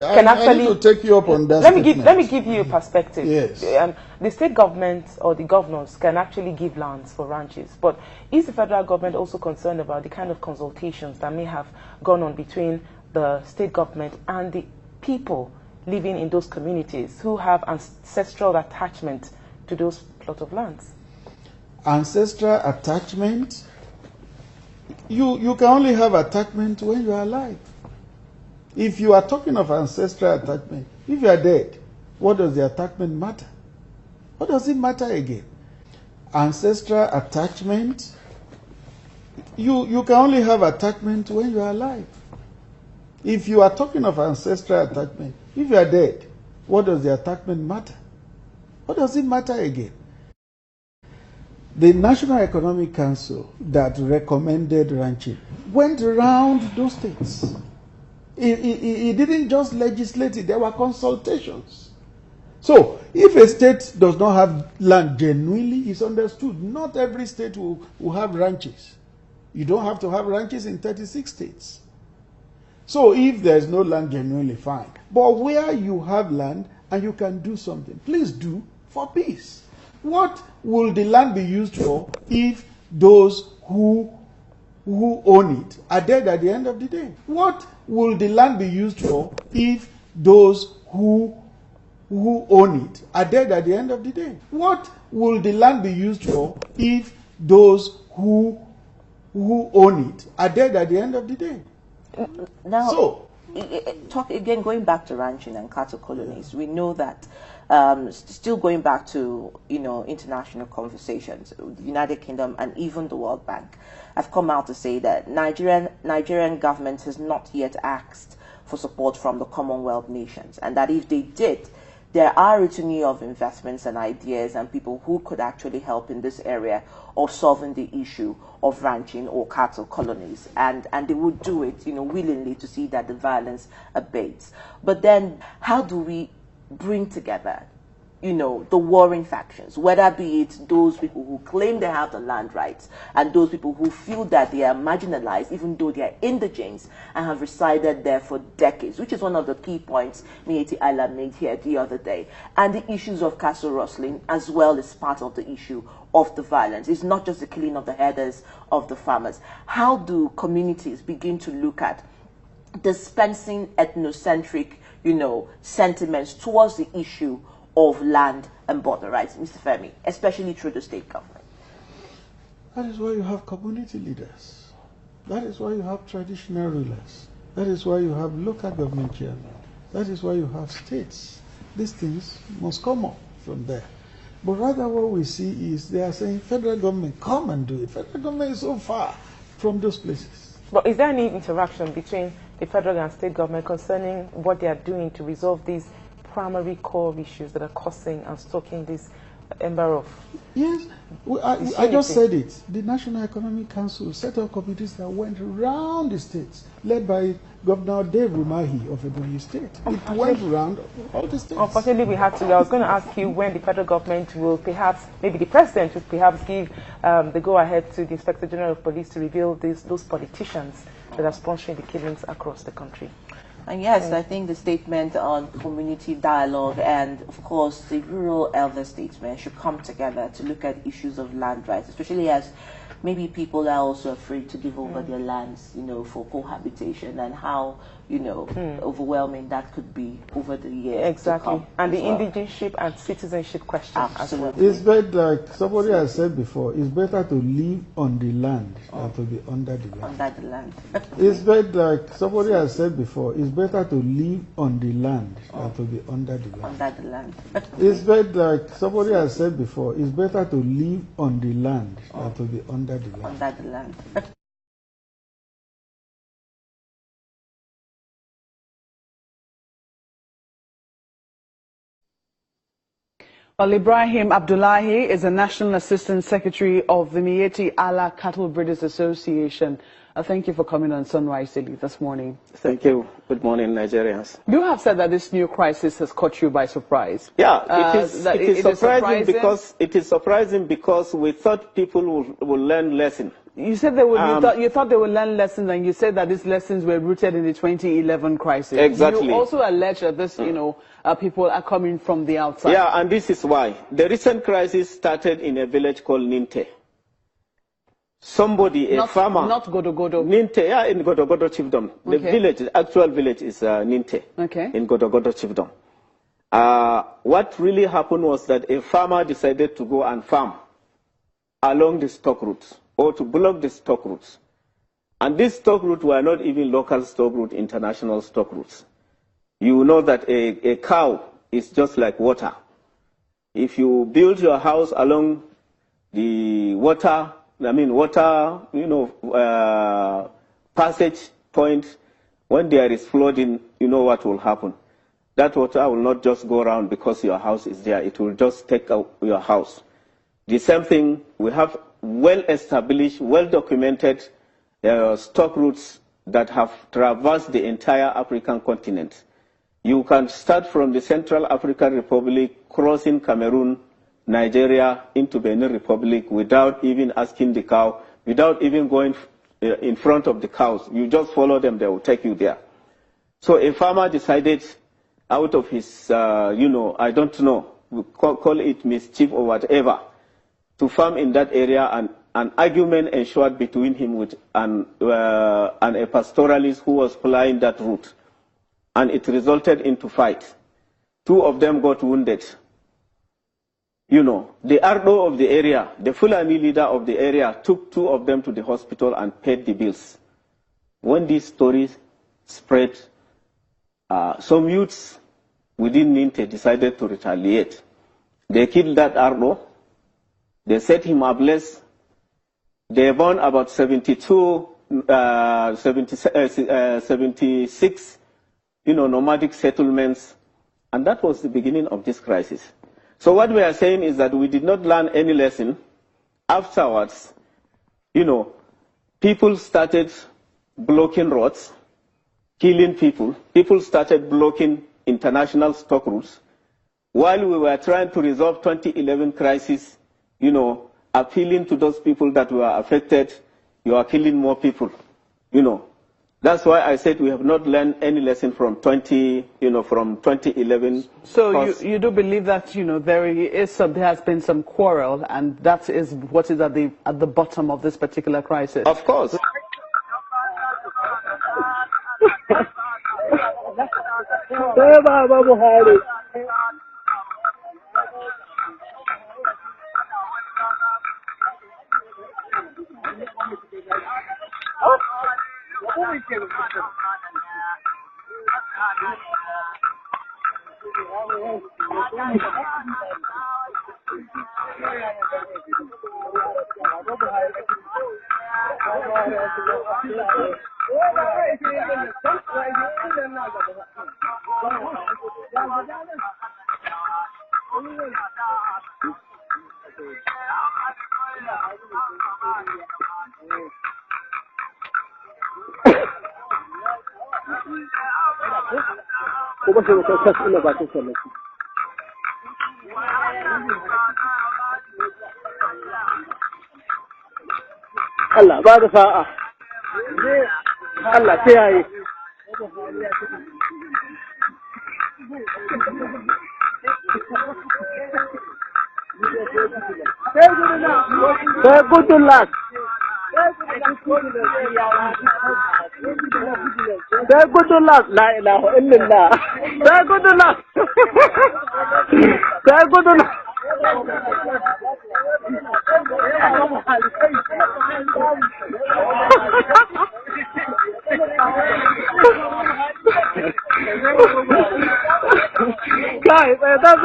can actually I need to take you up on that. Let me give you a perspective. Yes. The state government or the governors can actually give lands for ranches, but is the federal government also concerned about the kind of consultations that may have gone on between the state government and the people living in those communities who have ancestral attachment to those plot of lands? Ancestral attachment, you can only have attachment when you are alive. If you are talking of ancestral attachment, if you are dead, what does the attachment matter? What does it matter again? Ancestral attachment, you can only have attachment when you are alive. If you are talking of ancestral attachment, if you are dead, what does the attachment matter? What does it matter again? The National Economic Council that recommended ranching went around those states. It didn't just legislate it, there were consultations. So, if a state does not have land genuinely, it's understood. Not every state will have ranches. You don't have to have ranches in 36 states. So, if there's no land genuinely, fine. But where you have land and you can do something, please do for peace. What will the land be used for if those who own it are dead at the end of the day? What will the land be used for if those who own it are dead at the end of the day? What will the land be used for if those who own it are dead at the end of the day? Now, so, talk again, going back to ranching and cattle colonies, we know that still going back to international conversations, the United Kingdom and even the World Bank have come out to say that Nigerian government has not yet asked for support from the Commonwealth nations, and that if they did, there are a litany of investments and ideas and people who could actually help in this area of solving the issue of ranching or cattle colonies, and they would do it willingly to see that the violence abates. But then how do we bring together the warring factions, whether be it those people who claim they have the land rights and those people who feel that they are marginalized even though they are indigents and have resided there for decades, which is one of the key points Mieti Ayla made here the other day. And the issues of castle rustling as well is part of the issue of the violence. It's not just the killing of the herders, of the farmers. How do communities begin to look at dispensing ethnocentric sentiments towards the issue of land and border rights, Mr. Femi, especially through the state government? That is why you have community leaders. That is why you have traditional rulers. That is why you have local government chairmen. That is why you have states. These things must come up from there. But rather what we see is they are saying, federal government, come and do it. Federal government is so far from those places. But is there any interaction between the federal and state government concerning what they are doing to resolve these primary core issues that are causing and stoking this ember of? Yes, I just said it. The National Economic Council set up committees that went around the states, led by Governor Dave Umahi of Ebonyi State. It went around all the states. Unfortunately, we have to. I was going to ask you when the federal government will perhaps, maybe the president will perhaps give the go-ahead to the Inspector General of Police to reveal those politicians that are sponsoring the killings across the country. And yes, I think the statement on community dialogue and, of course, the rural elder statesmen should come together to look at issues of land rights, especially as maybe people are also afraid to give over their lands, for cohabitation, and how, overwhelming that could be over the years. Exactly. And the indigenship and citizenship question. Absolutely. It's better, like somebody has said before, it's better to live on the land than to be under the land. Under the land. It's better, like somebody has said before, it's better to live on the land than to be under the land. Under the land. It's better, like somebody has said before, it's better to live on the land than to be under the land. Under the land. Well, Ibrahim Abdullahi is a National Assistant Secretary of the Mieti Ala Cattle Breeders Association. Thank you for coming on Sunrise Daily this morning. Thank you. Good morning, Nigerians. You have said that this new crisis has caught you by surprise. Yeah, it is surprising because we thought people will learn lesson You said they would. You thought they would learn lessons, and you said that these lessons were rooted in the 2011 crisis. Exactly. You also allege that this, people are coming from the outside. Yeah, and this is why the recent crisis started in a village called Ninte. Somebody, a farmer, not Godogodo. Ninte, yeah, in Godogodo chiefdom. The village, the actual village, is Ninte. Okay. In Godogodo chiefdom. What really happened was that a farmer decided to go and farm along the stock routes, or to block the stock routes. And these stock routes were not even local stock routes, international stock routes. You know that a cow is just like water. If you build your house along the water, passage point, when there is flooding, you know what will happen. That water will not just go around because your house is there. It will just take out your house. The same thing, we have well-established, well-documented stock routes that have traversed the entire African continent. You can start from the Central African Republic, crossing Cameroon, Nigeria, into Benin Republic without even asking the cow, without even going in front of the cows. You just follow them, they will take you there. So a farmer decided, out of his, I don't know, we call it mischief or whatever, to farm in that area, and an argument ensued between him and a pastoralist who was plying that route. And it resulted into fight. Two of them got wounded. The Ardo of the area, the Fulani leader of the area, took two of them to the hospital and paid the bills. When these stories spread, some youths within Ninte decided to retaliate. They killed that Ardo. They set him ablaze. They burned about 76, nomadic settlements. And that was the beginning of this crisis. So what we are saying is that we did not learn any lesson. Afterwards, people started blocking roads, killing people. People started blocking international stock routes. While we were trying to resolve 2011 crisis, appealing to those people that were affected, you are killing more people. That's why I said we have not learned any lesson from 2011. So you do believe that there has been some quarrel, and that is what is at the bottom of this particular crisis. Of course. Allah ba da sa'a. Allah ta yayi. Say good luck. Say good luck. La ilaha illallah. Say good luck. Say good luck. Guys, that's